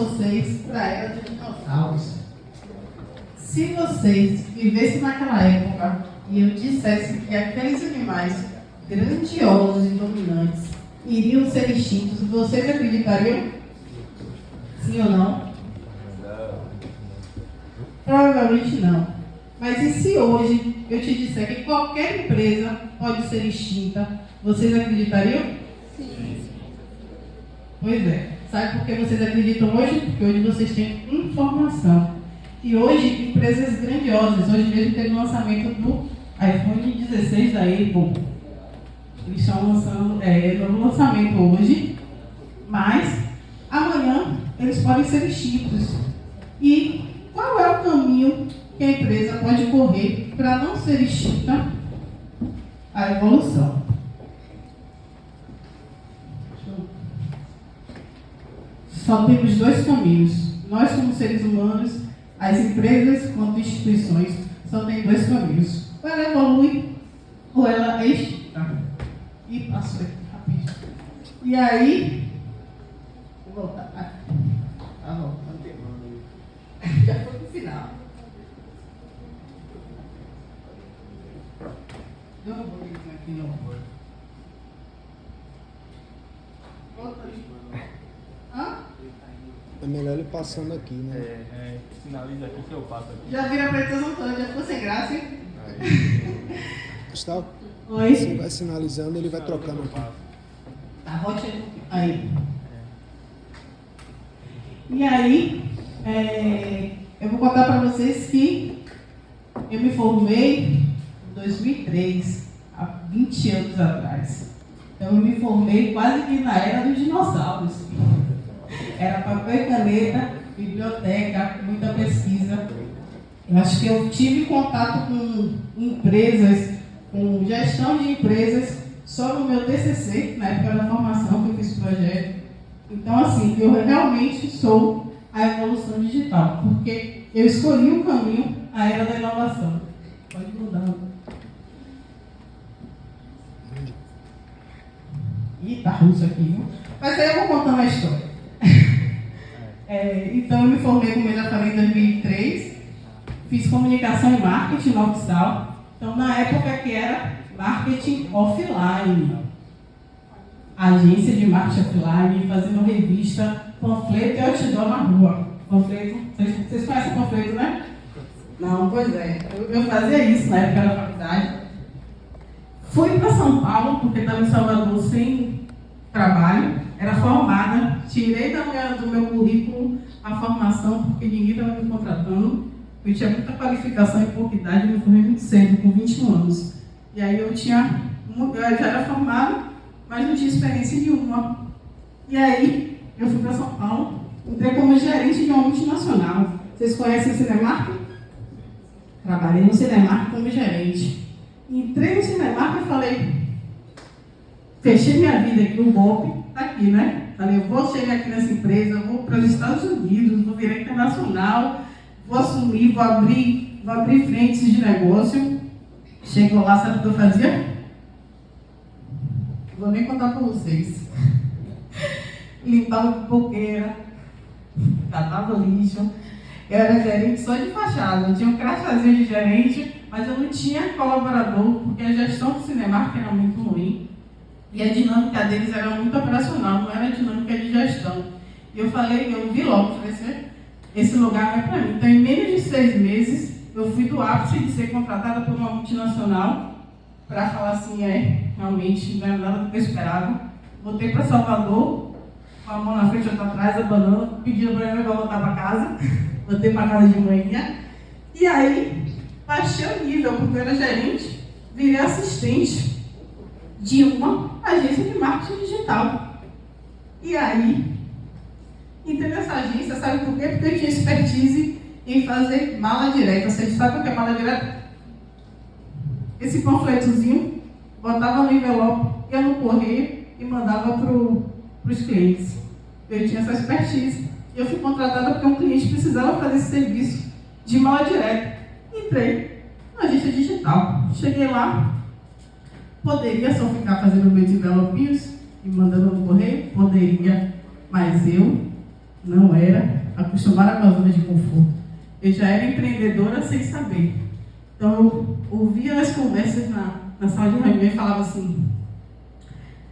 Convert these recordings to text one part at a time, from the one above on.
vocês para a era dos dinossauros. Se vocês vivessem naquela época e eu dissesse que aqueles animais grandiosos e dominantes iriam ser extintos, vocês acreditariam? Sim ou não? Provavelmente não. Mas e se hoje eu te disser que qualquer empresa pode ser extinta, vocês acreditariam? Sim. Pois é. Sabe por que vocês acreditam hoje? Porque hoje vocês têm informação. E hoje, empresas grandiosas. Hoje mesmo teve o lançamento do iPhone 16 da Apple. Eles estão lançando, novo lançamento hoje, mas amanhã eles podem ser extintos. E qual é o caminho que a empresa pode correr para não ser extinta? A evolução. Só temos dois caminhos. Nós, como seres humanos, as empresas quanto instituições, só tem dois caminhos. Ou ela evolui, ou ela é extinta. E passou aqui rapidinho. E aí, vou voltar. Tá voltando. Já foi pro final. Não vou ligar aqui não. Volta ali. Hã? É melhor ele passando aqui, né? Sinaliza aqui que eu passo aqui. Já vira a apresentação toda, já ficou sem graça, hein? Gustavo, Oi? você vai sinalizando, ele vai trocando aqui. Tá, volte aí. E aí, eu vou contar para vocês que eu me formei em 2003, há 20 anos atrás. Então eu me formei quase que na era dos dinossauros. Era papel e caneta, biblioteca, muita pesquisa. Eu acho que eu tive contato com empresas, com gestão de empresas, só no meu TCC, na época da formação que eu fiz o projeto. Então, assim, eu realmente sou a evolução digital, porque eu escolhi o caminho, a era da inovação. Pode mudar. Ih, tá russo aqui, viu? Mas aí eu vou contando a história. Então, eu me formei, como eu já falei, em 2003. Fiz comunicação e marketing na UFSAL. Então, na época que era marketing offline. Agência de marketing offline, fazendo revista, panfleto e outdoor na rua. Panfleto, vocês conhecem panfleto, né? Não, pois é. Eu fazia isso na época da faculdade. Fui para São Paulo, porque estava em Salvador sem trabalho. Era formada, tirei do meu currículo a formação, porque ninguém estava me contratando. Eu tinha muita qualificação e pouca idade, me formei muito cedo, com 21 anos. E aí eu já era formada, mas não tinha experiência nenhuma. E aí eu fui para São Paulo, entrei como gerente de uma multinacional. Vocês conhecem o Cinemark? Trabalhei no Cinemark como gerente. Entrei no Cinemark e falei, fechei minha vida aqui, o golpe está aqui, né? Falei, eu vou chegar aqui nessa empresa, vou para os Estados Unidos, vou virar internacional, vou assumir, vou abrir frentes de negócio. Chegou lá, sabe o que eu fazia? Vou nem contar para vocês. Limpava pipoqueira, catava lixo. Eu era gerente só de fachada, eu tinha um crachazinho de gerente, mas eu não tinha colaborador, porque a gestão do Cinemark era muito ruim. E a dinâmica deles era muito operacional, não era dinâmica de gestão. E eu falei, eu vi logo, falei, esse lugar não é para mim. Então, em menos de 6 meses, eu fui do ápice de ser contratada por uma multinacional para falar assim, realmente não era nada do que eu esperava. Voltei para Salvador, com a mão na frente e outra atrás, abanando, pedindo para mim voltar para casa. Voltei para casa de manhã. E aí, baixei o nível, porque eu era gerente, virei assistente de uma agência de marketing digital. E aí, entrei nessa agência, sabe por quê? Porque eu tinha expertise em fazer mala direta. Vocês sabem o que é mala direta? Esse panfletozinho, botava no envelope, ia no correio e mandava para os clientes. Eu tinha essa expertise. Eu fui contratada porque um cliente precisava fazer esse serviço de mala direta. Entrei na agência digital. Cheguei lá, poderia só ficar fazendo meus envelopinhos e mandando no correio? Poderia, mas eu Não era acostumada com a zona de conforto. Eu já era empreendedora sem saber. Então, eu ouvia as conversas na sala de reunião e falava assim: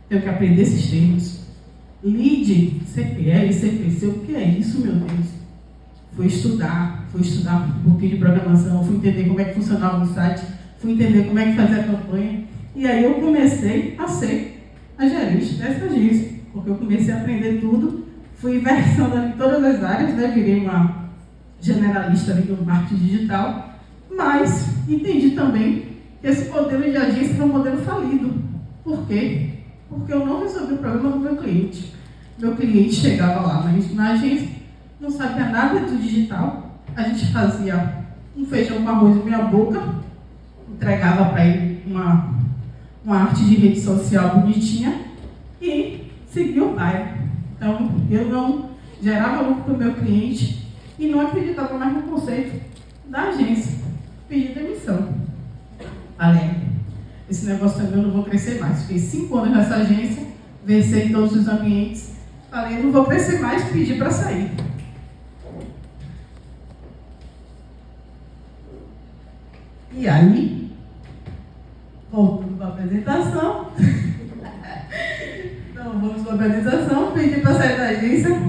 tenho que aprender esses termos. LEAD, CPL, CPC, o que é isso, meu Deus? Fui estudar um pouquinho de programação, fui entender como é que funcionava o site, fui entender como é que fazia a campanha. E aí eu comecei a ser a gerente dessa agência, porque eu comecei a aprender tudo, fui versando em todas as áreas, né? Virei uma generalista ali no marketing digital, mas entendi também que esse modelo de agência era um modelo falido. Por quê? Porque eu não resolvi o problema do meu cliente. Meu cliente chegava lá na agência, não sabia nada do digital, a gente fazia um feijão com arroz em meia boca, entregava para ele uma arte de rede social bonitinha e seguia o baile. Então, eu não gerava lucro para o meu cliente e não acreditava mais no conceito da agência. Pedi demissão. Falei, esse negócio também eu não vou crescer mais. Fiquei 5 anos nessa agência, vencei em todos os ambientes. Falei, eu não vou crescer mais, pedi para sair. E aí, voltando para a apresentação, então vamos para a apresentação, pedi para sair da agência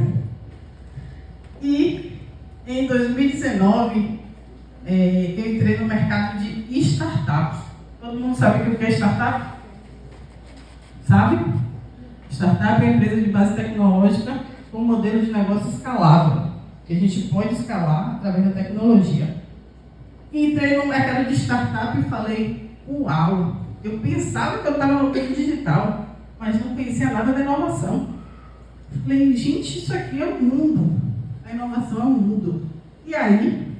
e em 2019 eu entrei no mercado de startups. Todo mundo sabe o que é startup? Sabe? Startup é uma empresa de base tecnológica com um modelo de negócio escalável, que a gente pode escalar através da tecnologia. Entrei no mercado de startup e falei, uau, eu pensava que eu estava no meio digital, mas não conhecia nada da inovação. Falei, gente, isso aqui é o mundo. A inovação é o mundo. E aí,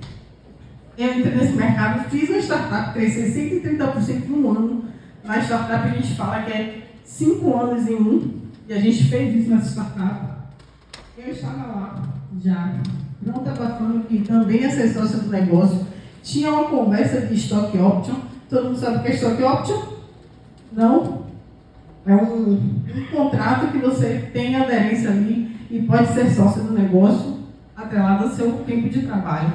eu entrei nesse mercado, fiz uma startup crescer 130% em um ano. Na startup a gente fala que é 5 anos em um, e a gente fez isso nessa startup. Eu estava lá, já pronta para falando que também ia ser sócia do negócio. Tinha uma conversa de stock option. Todo mundo sabe o que é stock option? Não? É um contrato que você tem aderência ali e pode ser sócio do negócio atrelado ao seu tempo de trabalho.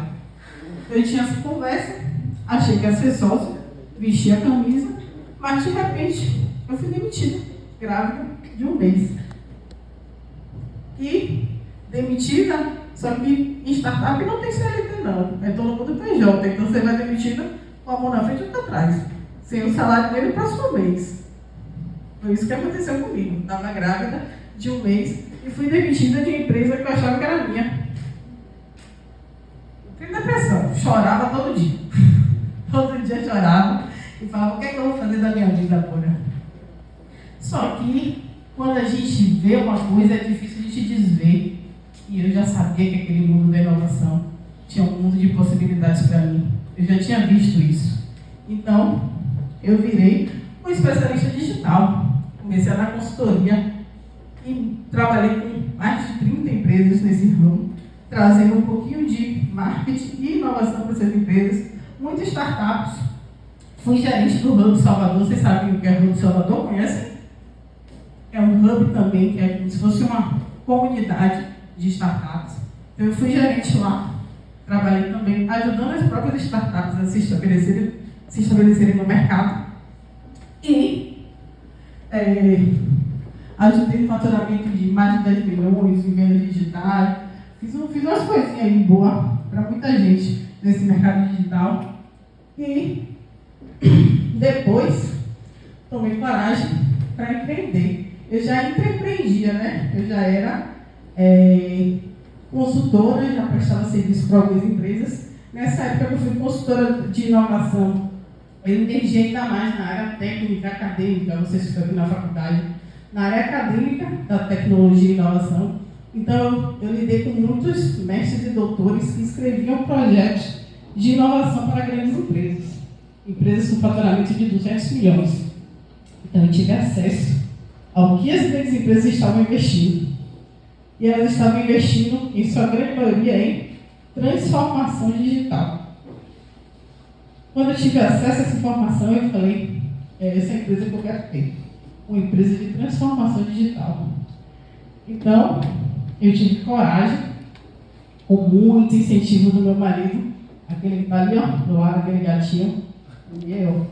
Eu tinha essa conversa, achei que ia ser sócio, vesti a camisa, mas de repente eu fui demitida, grávida de 1 mês. E demitida, só que em startup não tem CLT não, é todo mundo PJ, então você vai demitida com a mão na frente e outra atrás, sem o salário dele para o mês. Foi isso que aconteceu comigo, estava grávida de 1 mês e fui demitida de uma empresa que eu achava que era minha. Fiquei depressão, chorava todo dia. Todo dia chorava e falava, o que é que eu vou fazer da minha vida agora? Só que, quando a gente vê uma coisa, é difícil a gente desver. E eu já sabia que aquele mundo da inovação tinha um mundo de possibilidades para mim. Eu já tinha visto isso. Então, eu virei um especialista digital. Comecei a dar consultoria e trabalhei com mais de 30 empresas nesse ramo, trazendo um pouquinho de marketing e inovação para essas empresas, muitas startups. Fui gerente do Hub Salvador. Vocês sabem o que é Hub Salvador? Conhecem? É um hub também, que é como se fosse uma comunidade de startups. Então, eu fui gerente lá, trabalhei também ajudando as próprias startups a se estabelecerem no mercado e ajudei no faturamento de mais de 10 milhões em vendas digitais. Fiz umas coisinhas aí boas para muita gente nesse mercado digital. E depois tomei coragem para empreender. Eu já empreendia, né? Eu já era consultora, já prestava serviço para algumas empresas. Nessa época eu fui consultora de inovação. Eu entendi ainda mais na área técnica, acadêmica, vocês estão aqui na faculdade, na área acadêmica da tecnologia e inovação. Então, eu lidei com muitos mestres e doutores que escreviam projetos de inovação para grandes empresas. Empresas com faturamento de 200 milhões. Então, eu tive acesso ao que as grandes empresas estavam investindo. E elas estavam investindo, em sua grande maioria, em transformação digital. Quando eu tive acesso a essa informação, eu falei, essa é a empresa que eu quero ter. Uma empresa de transformação digital. Então, eu tive coragem com muito incentivo do meu marido, aquele que está ali, ó, do lado, aquele gatinho, e eu.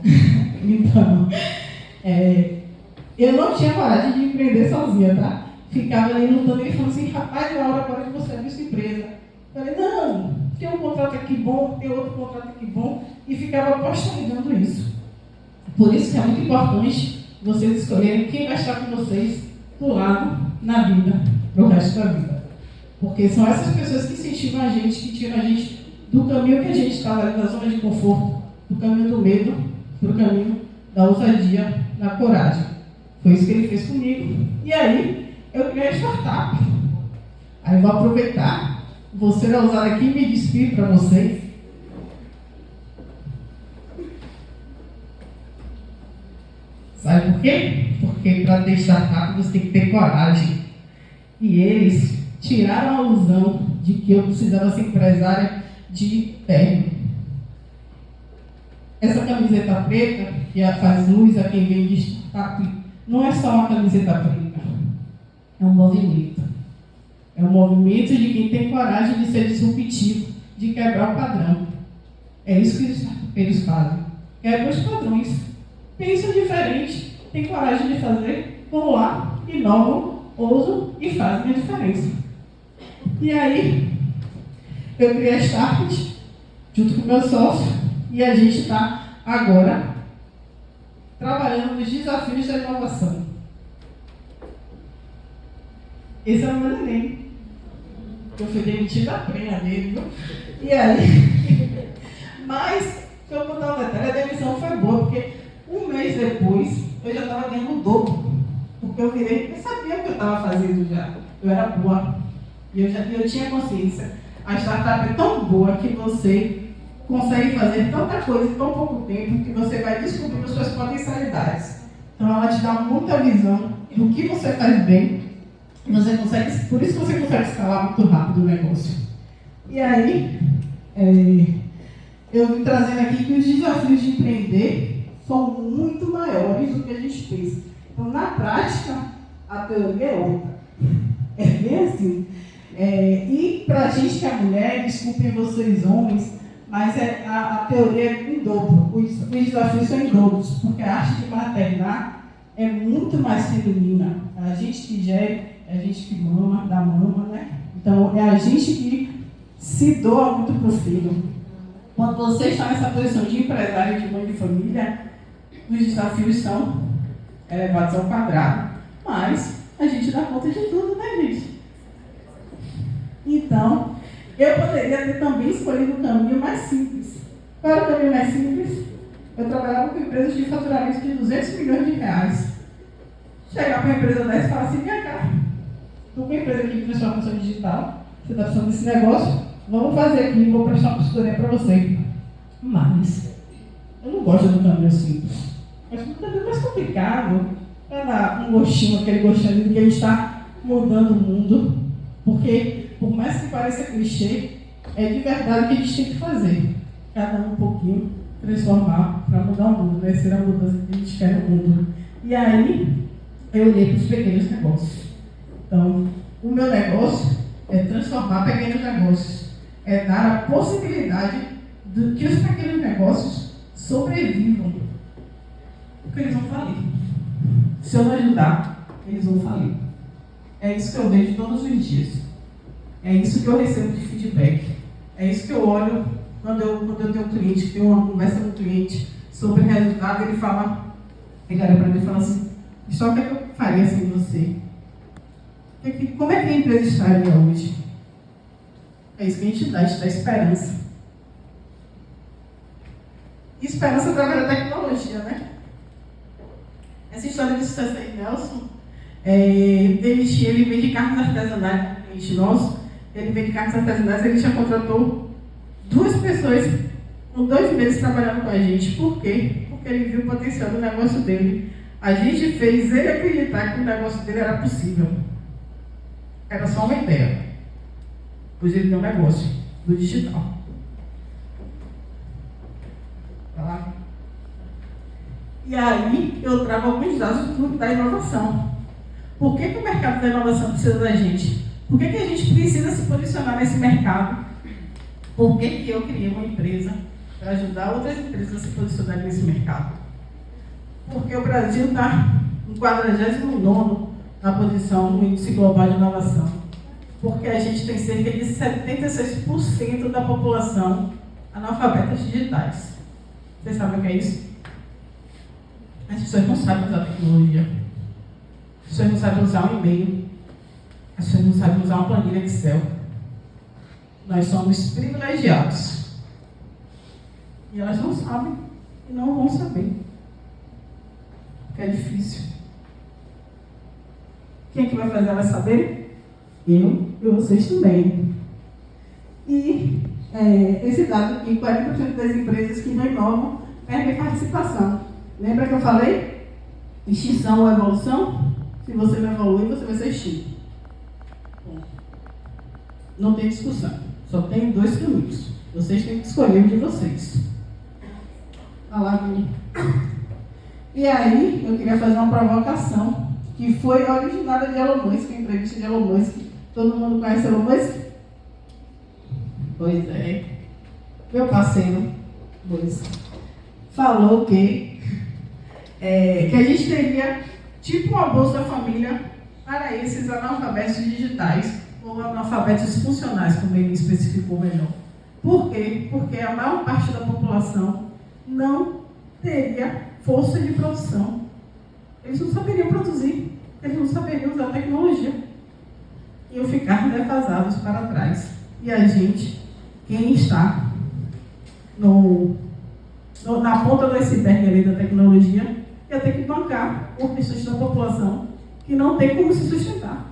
Então, eu não tinha coragem de empreender sozinha, tá? Ficava ali lutando, ele falou assim, rapaz, é hora agora de você abrir sua empresa. Eu falei, não, tem um contrato aqui bom, tem outro contrato aqui bom, e ficava postergando isso. Por isso que é muito importante vocês escolherem quem vai estar com vocês do lado na vida, pro resto da vida. Porque são essas pessoas que incentivam a gente, que tiram a gente do caminho que a gente estava ali, da zona de conforto, do caminho do medo, pro caminho da ousadia, da coragem. Foi isso que ele fez comigo. E aí, eu criei a startup. Aí eu vou aproveitar, vou ser ousada aqui e me despedir para vocês. Sabe por quê? Porque para ter startup você tem que ter coragem. E eles tiraram a ilusão de que eu precisava ser empresária de terno. Essa camiseta preta, que faz luz a quem vem de startup, não é só uma camiseta preta. É um movimento. É um movimento de quem tem coragem de ser disruptivo, de quebrar o padrão. É isso que os startupeiros fazem. Quebram os padrões. Pensam diferente, têm coragem de fazer, vão lá, inovam, ousam e fazem a diferença. E aí, eu criei a Start, junto com o meu sócio, e a gente está agora trabalhando nos desafios da inovação. Esse é o meu neném. Eu fui demitida da prenha dele, viu? E aí, mas, se eu contar um detalhe, a demissão foi boa, porque um mês depois, eu já estava ganhando o dobro. Porque eu sabia o que eu estava fazendo já. Eu era boa. E eu tinha consciência. A startup é tão boa que você consegue fazer tanta coisa em tão pouco tempo que você vai descobrindo suas potencialidades. Então ela te dá muita visão do que você faz bem. E você consegue, por isso você consegue escalar muito rápido o negócio. E aí, eu vim trazendo aqui que os desafios de empreender são muito maiores do que a gente pensa. Então, na prática, a teoria é outra. É bem assim. E para a gente que é mulher, desculpem vocês homens, mas a teoria é em dobro. Os desafios são em dobros, porque a arte de maternar é muito mais feminina. A gente que gere, é a gente que mama, dá mama, né? Então, é a gente que se doa muito para o filho. Quando você está nessa posição de empresário, de mãe de família, os desafios são elevados ao quadrado. Mas a gente dá conta de tudo, né, gente? Então, eu poderia ter também escolhido o caminho mais simples. Qual era o caminho mais simples? Eu trabalhava com empresas de faturamento de 200 milhões de reais. Chegar para uma empresa dessa e falar assim, minha cara, estou com uma empresa aqui de transformação digital, você está precisando desse negócio, vamos fazer aqui, vou prestar uma consultoria para você. Mas, eu não gosto do caminho simples. Mas o caminho mais complicado é dar um gostinho, aquele gostinho de que a gente está mudando o mundo. Porque, por mais que pareça clichê, é de verdade o que a gente tem que fazer. Cada um pouquinho, transformar para mudar o mundo, né? Ser a mudança que a gente quer no mundo. E aí, eu olhei para os pequenos negócios. Então, o meu negócio é transformar pequenos negócios. É dar a possibilidade de que os pequenos negócios sobrevivam. Porque eles vão falir. Se eu não ajudar, eles vão falir. É isso que eu vejo todos os dias. É isso que eu recebo de feedback. É isso que eu olho quando eu tenho um cliente, tenho uma conversa com um cliente sobre resultado, ele olha para mim e fala assim, só o que eu faria sem você? Como é que a empresa estaria hoje? É isso que a gente dá esperança. E esperança através da tecnologia, né? Essa história de sucesso aí, Nelson, ele vende carros artesanais, um cliente nosso, ele vende carros artesanais, ele já contratou 2 pessoas com 2 meses trabalhando com a gente. Por quê? Porque ele viu o potencial do negócio dele. A gente fez ele acreditar que o negócio dele era possível. Era só uma ideia. Pois ele tem um negócio do digital. Vai lá. E aí eu trago alguns dados da inovação. Por que o mercado da inovação precisa da gente? Por que a gente precisa se posicionar nesse mercado? Por que eu criei uma empresa para ajudar outras empresas a se posicionarem nesse mercado? Porque o Brasil está em 49º na posição no índice global de inovação. Porque a gente tem cerca de 76% da população analfabetas digitais. Vocês sabem o que é isso? As pessoas não sabem usar tecnologia. As pessoas não sabem usar um e-mail. As pessoas não sabem usar uma planilha Excel. Nós somos privilegiados. E elas não sabem e não vão saber. Porque é difícil. Quem é que vai fazer elas saberem? Eu e vocês também. E esse dado aqui, 40% das empresas que não inovam perdem participação. Lembra que eu falei? Extinção ou evolução? Se você não evoluir, você vai ser extinto. Bom, não tem discussão. Só tem 2 caminhos. Vocês têm que escolher um de vocês. Olha lá, menino. E aí, eu queria fazer uma provocação que foi originada de Elon Musk, a entrevista de Elon Musk. Todo mundo conhece Elon Musk? Pois é. Meu parceiro, Musk, falou que a gente teria tipo uma Bolsa Família para esses analfabetos digitais ou analfabetos funcionais, como ele especificou melhor. Por quê? Porque a maior parte da população não teria força de produção. Eles não saberiam produzir, eles não saberiam usar tecnologia. Iam ficar defasados para trás. E a gente, quem está na ponta do iceberg ali da tecnologia, ia ter que bancar por questões da população que não tem como se sustentar.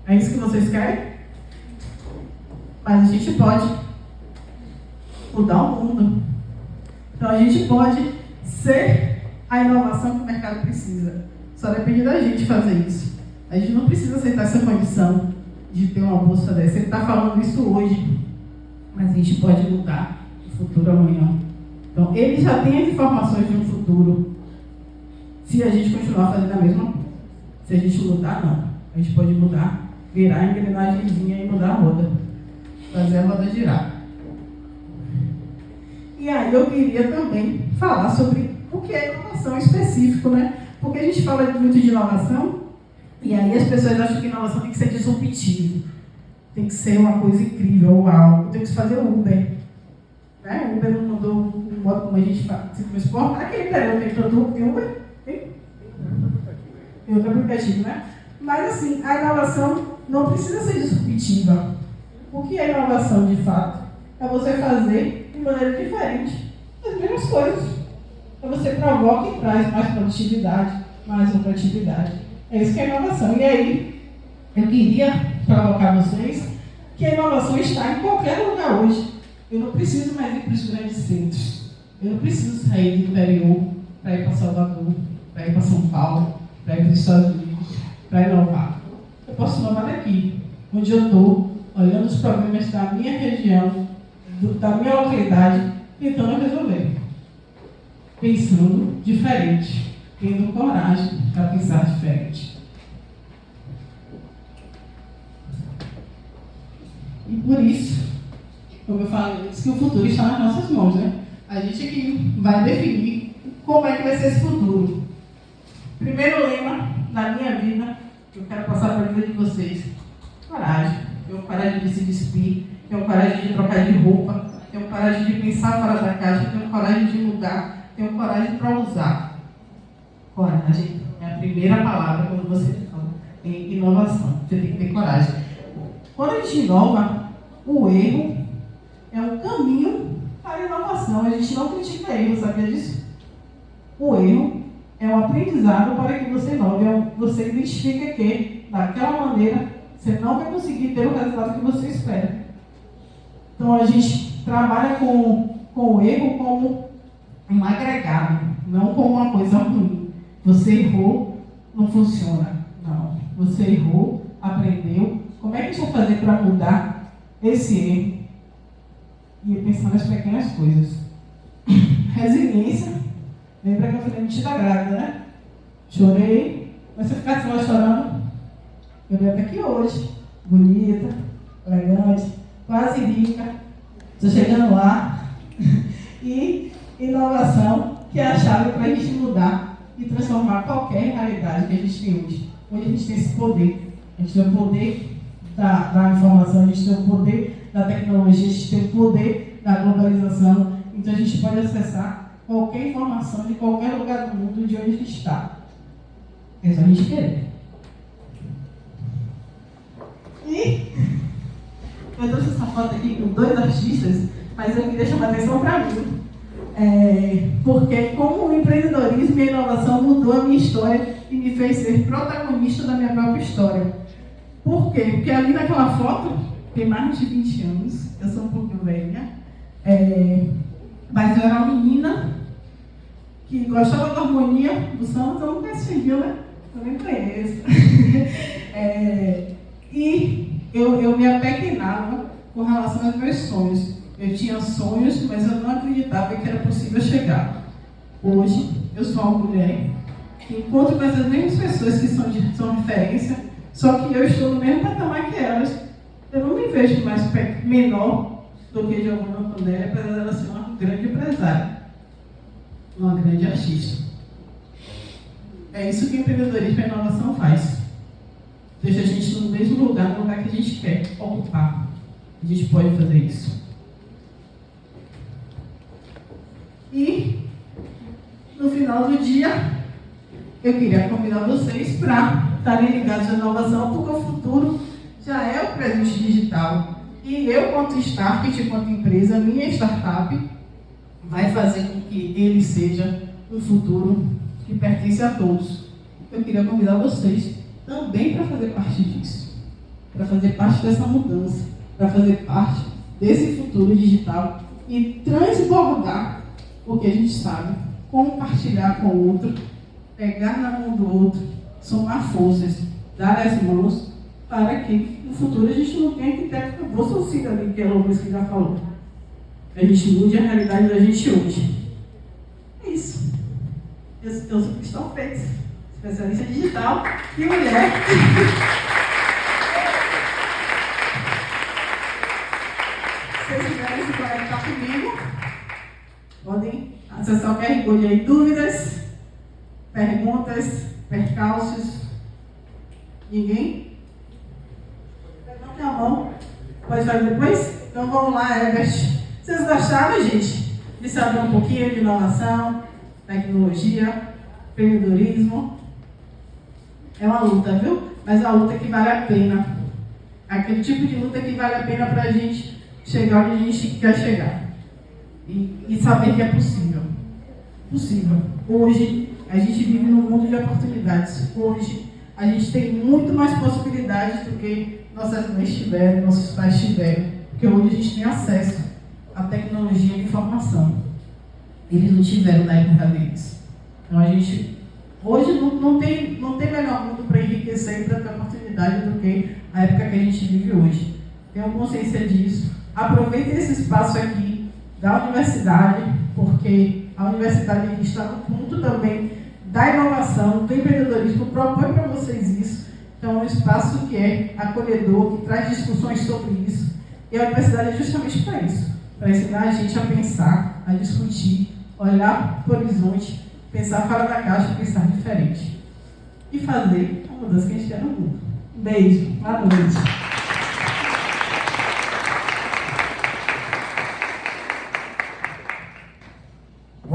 É isso que vocês querem? Mas a gente pode mudar o mundo. Então a gente pode ser a inovação que o mercado precisa. Só depende da gente fazer isso. A gente não precisa aceitar essa condição de ter uma bolsa dessa. Ele está falando isso hoje, mas a gente pode mudar o futuro amanhã. Então, ele já tem as informações de um futuro. Se a gente continuar fazendo a mesma coisa. Se a gente mudar, não. A gente pode mudar, virar a engrenagemzinha e mudar a roda. Fazer a roda girar. E aí eu queria também falar sobre o que é inovação específico, né? Porque a gente fala muito de inovação, e aí as pessoas acham que inovação tem que ser disruptivo. Tem que ser uma coisa incrível, ou algo. Tem que fazer o Uber. Né? O Uber não mudou o modo como a gente se transporta. Aquele período tem todo tem Uber? Tem outro aplicativo, né? Mas assim, a inovação não precisa ser disruptiva. O que é inovação de fato? É você fazer de maneira diferente as mesmas coisas. É você provoca e traz mais produtividade, mais lucratividade. É isso que é inovação. E aí, eu queria provocar vocês que a inovação está em qualquer lugar hoje. Eu não preciso mais ir para os grandes centros. Eu não preciso sair do interior para ir para Salvador, para ir para São Paulo, para ir para os Estados Unidos, para inovar. Eu posso inovar daqui, onde eu estou, olhando os problemas da minha região, da minha localidade, tentando resolver. Pensando diferente, tendo coragem para pensar diferente. E por isso, como eu falei antes, que o futuro está nas nossas mãos, né? A gente é que vai definir como é que vai ser esse futuro. Primeiro lema da minha vida, que eu quero passar para a vida de vocês: coragem. Tenho coragem de se despir, tenho coragem de trocar de roupa, tenho coragem de pensar fora da caixa, tenho coragem de mudar, tenho coragem para usar. Coragem é a primeira palavra quando você fala em inovação. Você tem que ter coragem. Quando a gente inova, o erro é um caminho para a inovação. A gente não critica erro, sabia disso? O erro é um aprendizado para que você inove. Você identifica que, daquela maneira, você não vai conseguir ter o resultado que você espera. Então, a gente trabalha com o erro como um agregado, não como uma coisa ruim. Você errou, não funciona. Não. Você errou, aprendeu. Como é que a gente vai fazer para mudar esse erro? E pensar nas pequenas coisas. Resiliência. Lembra que eu falei mentira grávida, né? Chorei. Mas se eu ficar só chorando, Eu venho aqui hoje, bonita, elegante, quase rica, estou chegando lá. E inovação, que é a chave para a gente mudar e transformar qualquer realidade que a gente tem hoje. Hoje a gente tem esse poder. A gente tem o poder da informação, a gente tem o poder da tecnologia, a gente tem o poder da globalização. Então a gente pode acessar qualquer informação de qualquer lugar do mundo de onde a gente está. É só a gente querer. E eu trouxe essa foto aqui com 2 artistas, mas eu queria chamar a atenção para mim. Porque como o empreendedorismo e a inovação mudou a minha história e me fez ser protagonista da minha própria história. Por quê? Porque ali naquela foto, tem mais de 20 anos, eu sou um pouquinho velha, mas eu era uma menina que gostava da harmonia do samba, eu não conheço, viu, né? Eu nem conheço. E eu me apequenava com relação aos meus sonhos. Eu tinha sonhos, mas eu não acreditava que era possível chegar. Hoje, eu sou uma mulher que encontro com essas mesmas pessoas que são referência, só que eu estou no mesmo patamar que elas. Eu não me vejo mais menor do que Giovanna Antonelli, apesar dela ser uma grande empresária, uma grande artista. É isso que o empreendedorismo e a inovação faz. Deixa a gente no mesmo lugar, no lugar que a gente quer ocupar. A gente pode fazer isso. E, no final do dia, eu queria convidar vocês para estarem ligados à inovação, porque o futuro já é o presente digital. E eu, quanto Starkit, quanto empresa, minha startup, vai fazer com que ele seja um futuro que pertence a todos. Eu queria convidar vocês também para fazer parte disso, para fazer parte dessa mudança, para fazer parte desse futuro digital e transbordar o que a gente sabe, compartilhar com o outro, pegar na mão do outro, somar forças, dar as mãos, para que no futuro a gente não tenha que ter o bolso auxílio ali, que é o Luiz que já falou. Que a gente mude a realidade da gente hoje. É isso. Eu sou Cristal Freitas, especialista digital e mulher. Se vocês quiserem se conectar comigo, podem acessar o QR Code aí. Dúvidas, perguntas, percalços. Ninguém? Levantem a mão. Pode fazer depois? Então vamos lá, Herbert. Vocês gostaram, gente, de saber um pouquinho de inovação, tecnologia, empreendedorismo? É uma luta, viu? Mas é uma luta que vale a pena. Aquele tipo de luta que vale a pena para a gente chegar onde a gente quer chegar. E saber que é possível. Possível. Hoje, a gente vive num mundo de oportunidades. Hoje, a gente tem muito mais possibilidades do que nossas mães tiveram, nossos pais tiveram. Porque hoje a gente tem acesso à tecnologia de informação. Eles não tiveram na época deles. Então, a gente... Hoje não tem melhor mundo para enriquecer e para ter oportunidade do que a época que a gente vive hoje. Tenham consciência disso. Aproveitem esse espaço aqui da universidade, porque a universidade aqui está no ponto também da inovação, do empreendedorismo, propõe para vocês isso. Então, é um espaço que é acolhedor, que traz discussões sobre isso. E a universidade é justamente para isso, para ensinar a gente a pensar, a discutir, olhar para o horizonte, pensar fora da caixa, pensar diferente. E fazer a mudança que a gente quer no mundo. Um beijo, boa noite.